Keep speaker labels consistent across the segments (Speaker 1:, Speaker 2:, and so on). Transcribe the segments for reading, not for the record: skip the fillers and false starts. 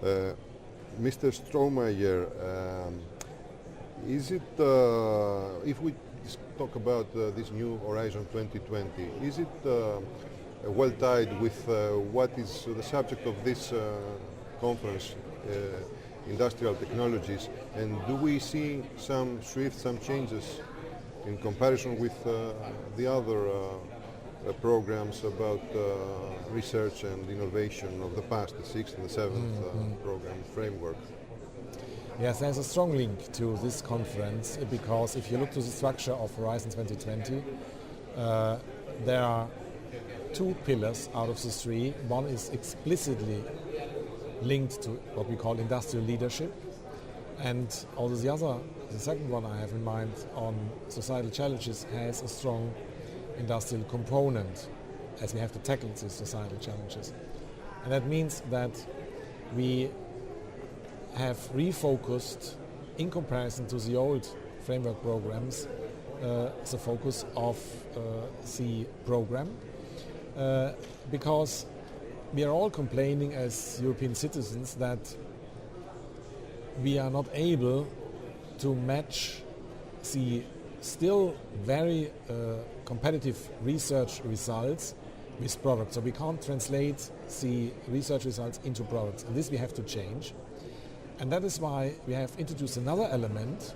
Speaker 1: Mr. Strohmeyer, is it, if we talk about this new Horizon 2020, is it well tied with what is the subject of this conference, industrial technologies, and do we see some shifts, some changes in comparison with the other programs about research and innovation of the past, the sixth and the seventh program framework?
Speaker 2: Yes, there's a strong link to this conference because if you look to the structure of Horizon 2020, there are two pillars out of the three. One is explicitly linked to what we call industrial leadership, and although the second one I have in mind on societal challenges has a strong industrial component, as we have to tackle these societal challenges. And that means that we have refocused, in comparison to the old framework programs, the focus of the program, because we are all complaining as European citizens that we are not able to match the still very competitive research results with products. So we can't translate the research results into products, and this we have to change. And that is why we have introduced another element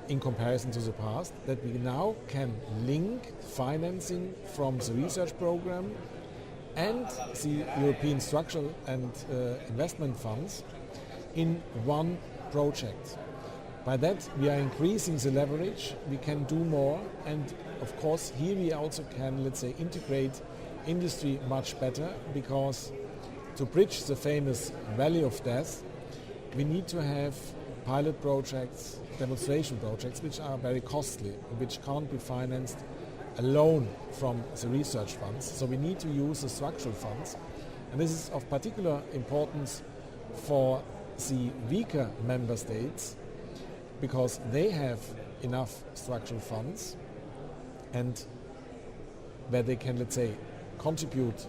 Speaker 2: in comparison to the past, that we now can link financing from the research program and the European structural and investment funds in one project. By that we are increasing the leverage, we can do more, and of course here we also can, let's say, integrate industry much better, because to bridge the famous valley of death, we need to have pilot projects, demonstration projects, which are very costly, which can't be financed alone from the research funds. So we need to use the structural funds, and this is of particular importance for the weaker member states, because they have enough structural funds and where they can, let's say, contribute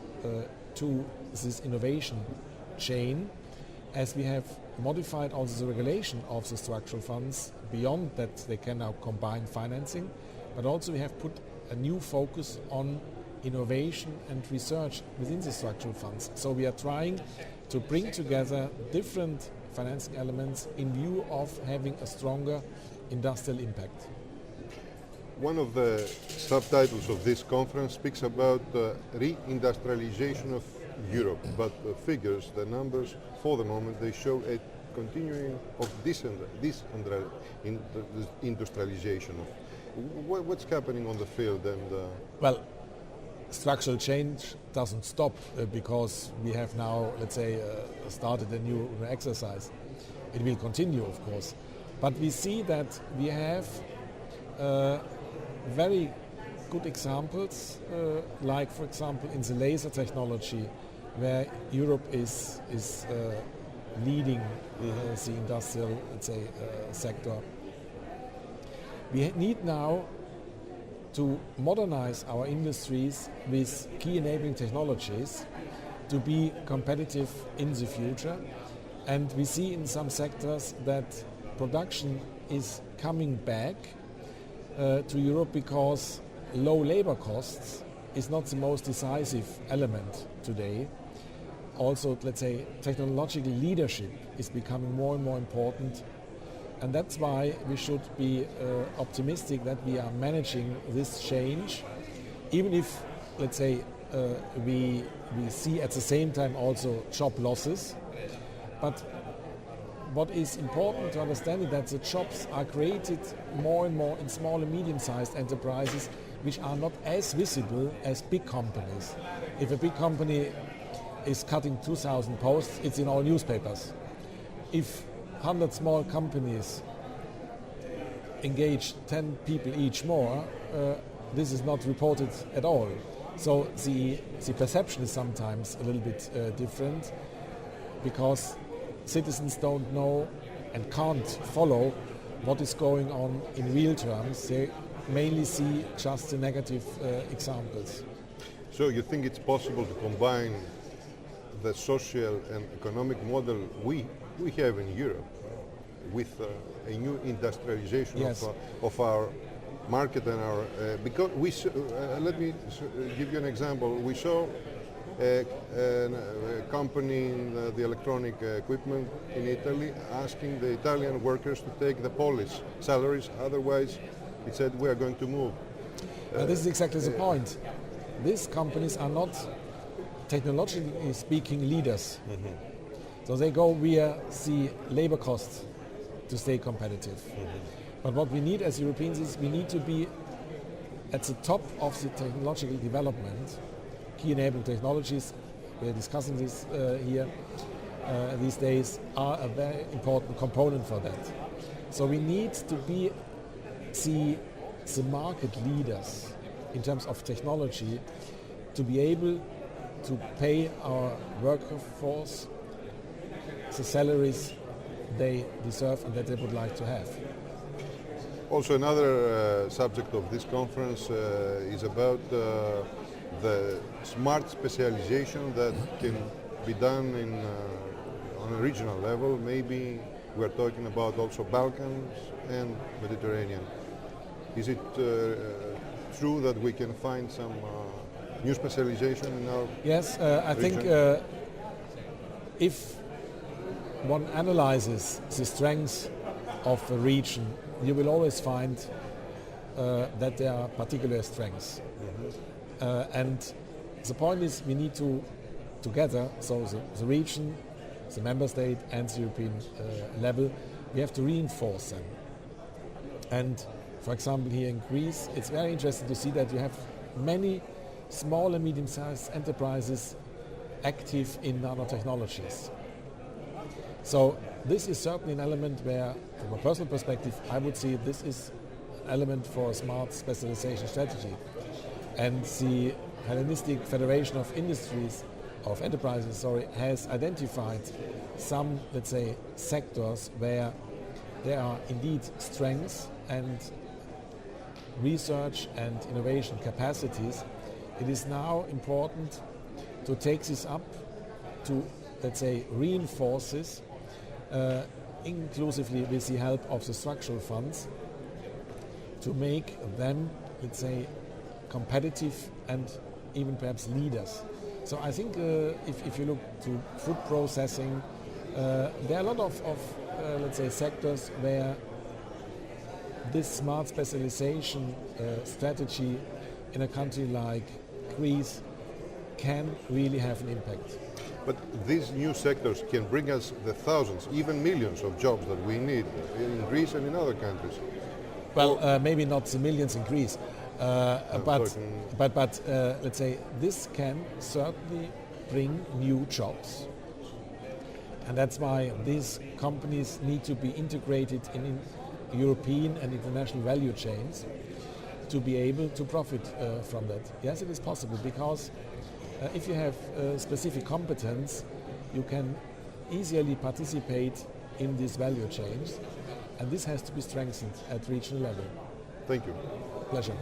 Speaker 2: to this innovation chain, as we have modified also the regulation of the structural funds beyond that they can now combine financing, but also we have put a new focus on innovation and research within the structural funds. So we are trying to bring together different financing elements in view of having a stronger industrial impact.
Speaker 1: One of the subtitles of this conference speaks about re-industrialization of Europe, but the figures, the numbers, for the moment, they show a continuing of industrialization. What's happening on the field? And
Speaker 2: well, structural change doesn't stop because we have now, let's say, started a new exercise. It will continue, of course, but we see that we have very good examples, like, for example, in the laser technology, where Europe is leading the industrial, let's say, sector. We need now to modernize our industries with key enabling technologies to be competitive in the future. And we see in some sectors that production is coming back to Europe because low labor costs is not the most decisive element today. Also, let's say, technological leadership is becoming more and more important, and that's why we should be optimistic that we are managing this change, even if, let's say, we see at the same time also job losses. But what is important to understand is that the jobs are created more and more in small and medium-sized enterprises, which are not as visible as big companies. If a big company is cutting 2,000 posts, it's in all newspapers. If 100 small companies engage 10 people each more, this is not reported at all. So the perception is sometimes a little bit different, because citizens don't know and can't follow what is going on in real terms. They mainly see just the negative examples.
Speaker 1: So you think it's possible to combine the social and economic model we have in Europe, with a new industrialization
Speaker 2: Yes.
Speaker 1: of our market and our because let me give you an example. We saw a company in the electronic equipment in Italy asking the Italian workers to take the Polish salaries, otherwise it said we are going to move.
Speaker 2: This is exactly the point. These companies are not technologically speaking leaders. So they go via the labor costs to stay competitive. But what we need as Europeans is we need to be at the top of the technological development. Key enabling technologies, we're discussing this here these days, are a very important component for that. So we need to be the market leaders in terms of technology to be able to pay our workforce the salaries they deserve and that they would like to have.
Speaker 1: Also, another subject of this conference is about the smart specialization that can be done on a regional level. Maybe we're talking about also Balkans and Mediterranean. Is it true that we can find some new specialization in our
Speaker 2: Yes, I
Speaker 1: region?
Speaker 2: think if one analyzes the strengths of a region, you will always find that there are particular strengths. And the point is we need to together, so the region, the member state and the European level, we have to reinforce them. And for example, here in Greece, it's very interesting to see that you have many small and medium-sized enterprises active in nanotechnologies. So this is certainly an element where, from a personal perspective, I would say this is an element for a smart specialization strategy. And the Hellenistic Federation of Industries, of Enterprises, has identified some, let's say, sectors where there are indeed strengths and research and innovation capacities. It is now important to take this up, to, let's say, reinforce this, inclusively with the help of the structural funds, to make them, let's say, competitive and even perhaps leaders. So I think if you look to food processing, there are a lot of let's say, sectors where this smart specialization strategy in a country like Greece can really have an impact.
Speaker 1: But these new sectors can bring us the thousands, even millions of jobs that we need in Greece and in other countries.
Speaker 2: Well, maybe not the millions in Greece, but let's say this can certainly bring new jobs. And that's why these companies need to be integrated in European and international value chains to be able to profit from that. Yes, it is possible, because if you have specific competence, you can easily participate in these value chains, and this has to be strengthened at regional level.
Speaker 1: Thank you.
Speaker 2: Pleasure.